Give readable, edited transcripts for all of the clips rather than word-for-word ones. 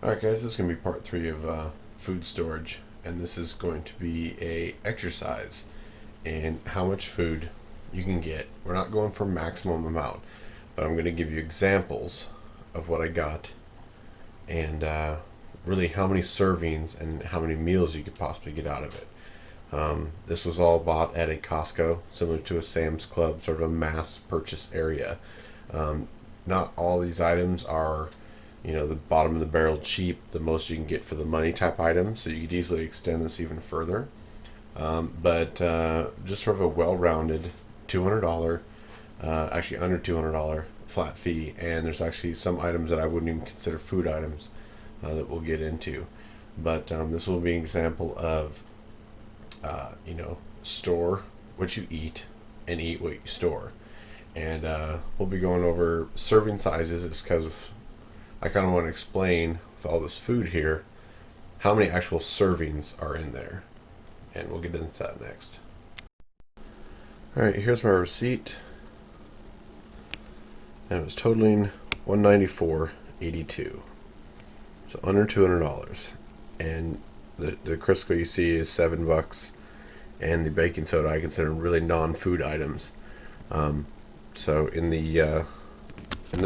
Alright guys, this is going to be part 3 of food storage, and this is going to be a exercise in how much food you can get. We're not going for maximum amount, but I'm going to give you examples of what I got and really how many servings and how many meals you could possibly get out of it. This was all bought at a Costco, similar to a Sam's Club, sort of a mass purchase area. Not all these items are the bottom of the barrel cheap, the most you can get for the money type item, so you could easily extend this even further. But just sort of a well-rounded $200, actually under $200 flat fee, and there's actually some items that I wouldn't even consider food items that we'll get into. But this will be an example of store what you eat and eat what you store. And we'll be going over serving sizes, just because I kind of want to explain with all this food here how many actual servings are in there, and we'll get into that next. Alright, here's my receipt, and it was totaling $194.82, so under $200. And the Crisco you see is $7, and the baking soda I consider really non-food items. So in the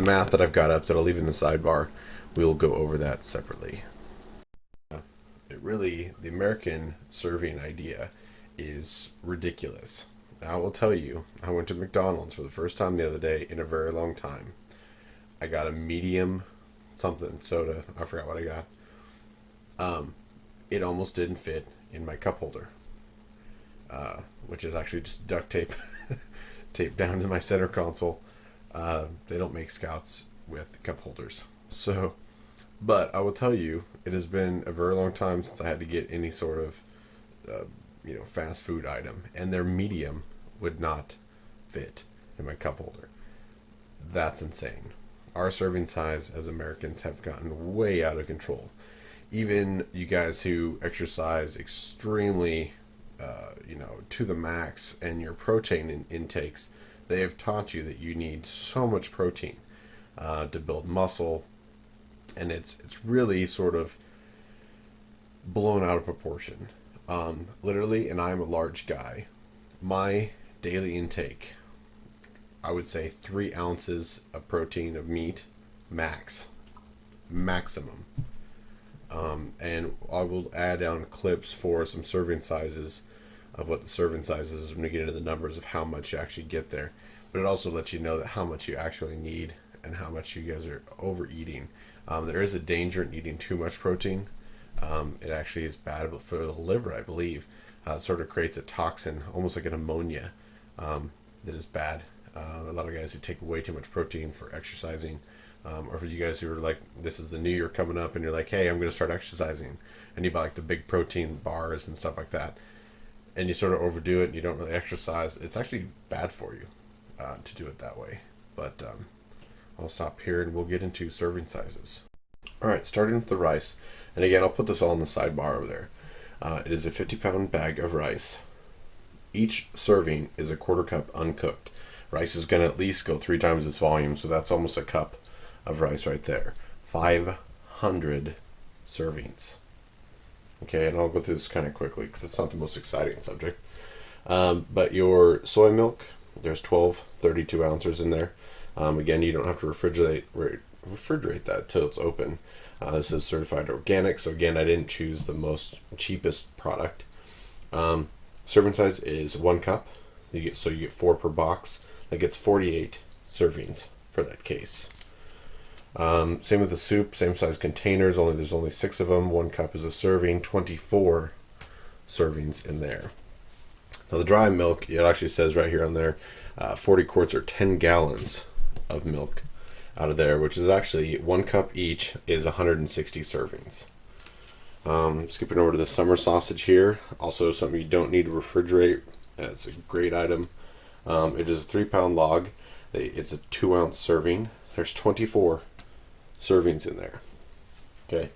math that I've got up that I'll leave in the sidebar, we'll go over that separately. The American serving idea is ridiculous. Now, I will tell you, I went to McDonald's for the first time the other day in a very long time. I got a medium something soda. I forgot what I got. It almost didn't fit in my cup holder, which is actually just duct tape taped down to my center console. They don't make Scouts with cup holders. So, but I will tell you, it has been a very long time since I had to get any sort of, fast food item, and their medium would not fit in my cup holder. That's insane. Our serving size as Americans have gotten way out of control. Even you guys who exercise extremely, to the max, and your protein intakes, they have taught you that you need so much protein to build muscle, and it's really sort of blown out of proportion. Literally, and I'm a large guy, my daily intake, I would say 3 ounces of protein of meat, maximum. And I will add on clips for some serving sizes of what the serving size is when we get into the numbers of how much you actually get there. But it also lets you know that how much you actually need and how much you guys are overeating. There is a danger in eating too much protein. It actually is bad for the liver, I believe. It sort of creates a toxin, almost like an ammonia, that is bad. A lot of guys who take way too much protein for exercising, or for you guys who are like, this is the new year coming up and you're like, hey, I'm going to start exercising, and you buy like the big protein bars and stuff like that, and you sort of overdo it and you don't really exercise. It's actually bad for you to do it that way. But I'll stop here and we'll get into serving sizes. Alright, starting with the rice, and again I'll put this all in the sidebar over there. It is a 50-pound bag of rice. Each serving is a quarter cup uncooked. Rice is going to at least go 3 times its volume, so that's almost a cup of rice right there. 500 servings. Okay, and I'll go through this kind of quickly because it's not the most exciting subject. But your soy milk, there's 32 ounces in there. Again, you don't have to refrigerate that till it's open. This is certified organic, so again, I didn't choose the most cheapest product. Serving size is 1 cup. You get 4 per box. That gets 48 servings for that case. Same with the soup, same size containers, there's only 6 of them. 1 cup is a serving, 24 servings in there. Now the dry milk, it actually says right here on there, 40 quarts or 10 gallons of milk out of there, which is actually 1 cup each is 160 servings. Skipping over to the summer sausage here, also something you don't need to refrigerate. It's a great item. It is a 3-pound log. It's a 2-ounce serving. There's 24 servings in there. Okay,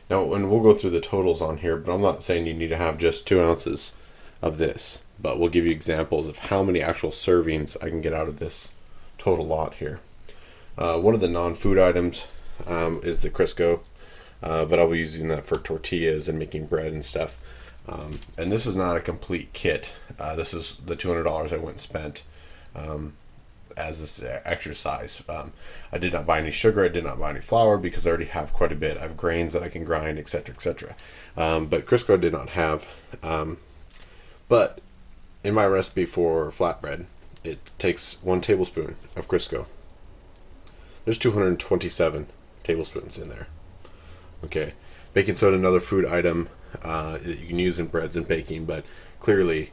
now, and we'll go through the totals on here, but I'm not saying you need to have just 2 ounces of this, but we'll give you examples of how many actual servings I can get out of this total lot here. One of the non-food items is the Crisco. but I'll be using that for tortillas and making bread and stuff. And this is not a complete kit. This is the $200 I went and spent as this exercise. I did not buy any sugar. I did not buy any flour because I already have quite a bit. I have grains that I can grind, etc., etc. But Crisco did not have. But in my recipe for flatbread, it takes 1 tablespoon of Crisco. There's 227 tablespoons in there. Okay, baking soda, another food item that you can use in breads and baking, but clearly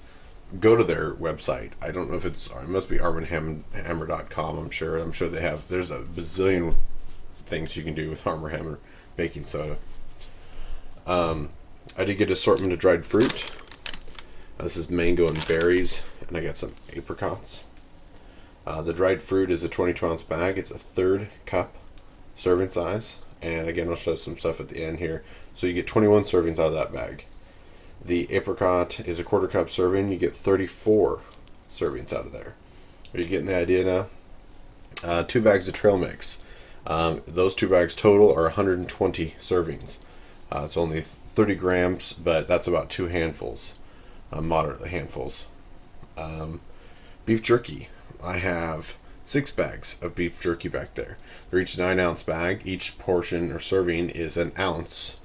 go to their website. I don't know if it must be armageddon.com. I'm sure they have. There's a bazillion things you can do with Armor Hammer baking soda. I did get assortment of dried fruit. This is mango and berries, and I got some apricots. The dried fruit is a 22-ounce bag. It's a 1/3 cup serving size, and again, I'll show some stuff at the end here. So you get 21 servings out of that bag. The apricot is a 1/4 cup serving. You get 34 servings out of there. Are you getting the idea now? 2 bags of trail mix. Those 2 bags total are 120 servings. It's only 30 grams, but that's about 2 handfuls, moderate handfuls. Beef jerky. I have 6 bags of beef jerky back there. They're each 9-ounce bag. Each portion or serving is an ounce.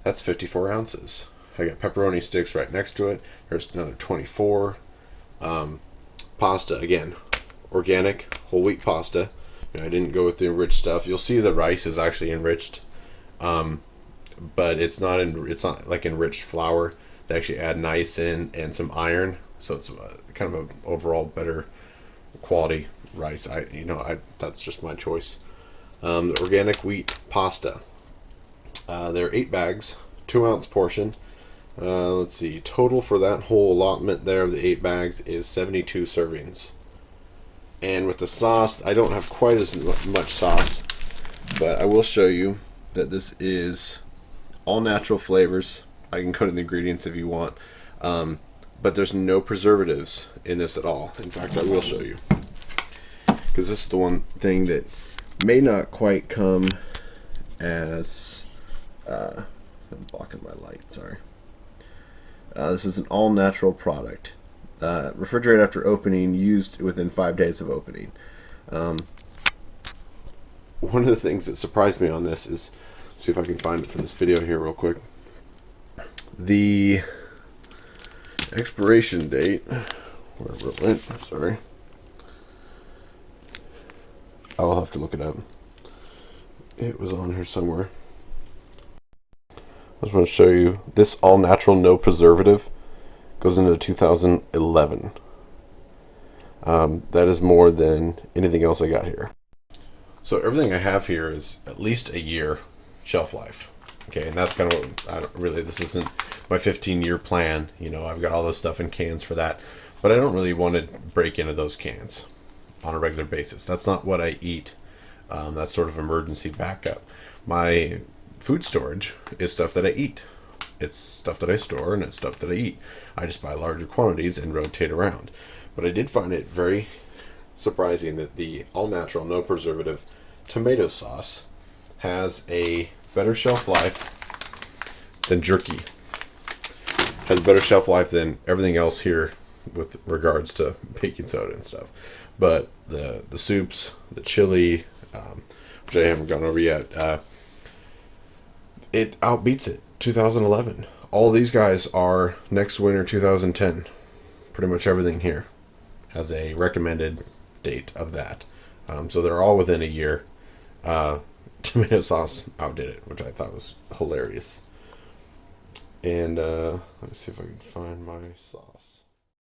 That's 54 ounces. I got pepperoni sticks right next to it. There's another 24. Pasta, again, organic, whole wheat pasta. I didn't go with the enriched stuff. You'll see the rice is actually enriched, but it's not like enriched flour. They actually add niacin and some iron, so it's kind of an overall better quality rice. That's just my choice. The organic wheat pasta. There are 8 bags, 2-ounce portion. Let's see, total for that whole allotment there of the 8 bags is 72 servings. And with the sauce, I don't have quite as much sauce, but I will show you that this is all natural flavors. I can go to the ingredients if you want, but there's no preservatives in this at all. In fact, I will show you, because this is the one thing that may not quite come as I'm blocking my light, sorry. This is an all-natural product. Refrigerate after opening, used within 5 days of opening. One of the things that surprised me on this is, see if I can find it from this video here real quick. The expiration date, wherever it went, sorry. I will have to look it up. It was on here somewhere. I just want to show you this all natural, no preservative goes into 2011. That is more than anything else I got here. So everything I have here is at least a year shelf life. Okay, and that's kind of what this isn't my 15-year plan. I've got all this stuff in cans for that, but I don't really want to break into those cans on a regular basis. That's not what I eat. That's sort of emergency backup. My food storage is stuff that I eat. It's stuff that I store, and it's stuff that I eat. I just buy larger quantities and rotate around. But I did find it very surprising that the all-natural, no preservative tomato sauce has a better shelf life than jerky. Has better shelf life than everything else here with regards to baking soda and stuff. But the soups, the chili, which I haven't gone over yet, it outbeats it. 2011. All these guys are next winter 2010. Pretty much everything here has a recommended date of that. So they're all within a year. Tomato sauce outdid it, which I thought was hilarious. And let's see if I can find my sauce.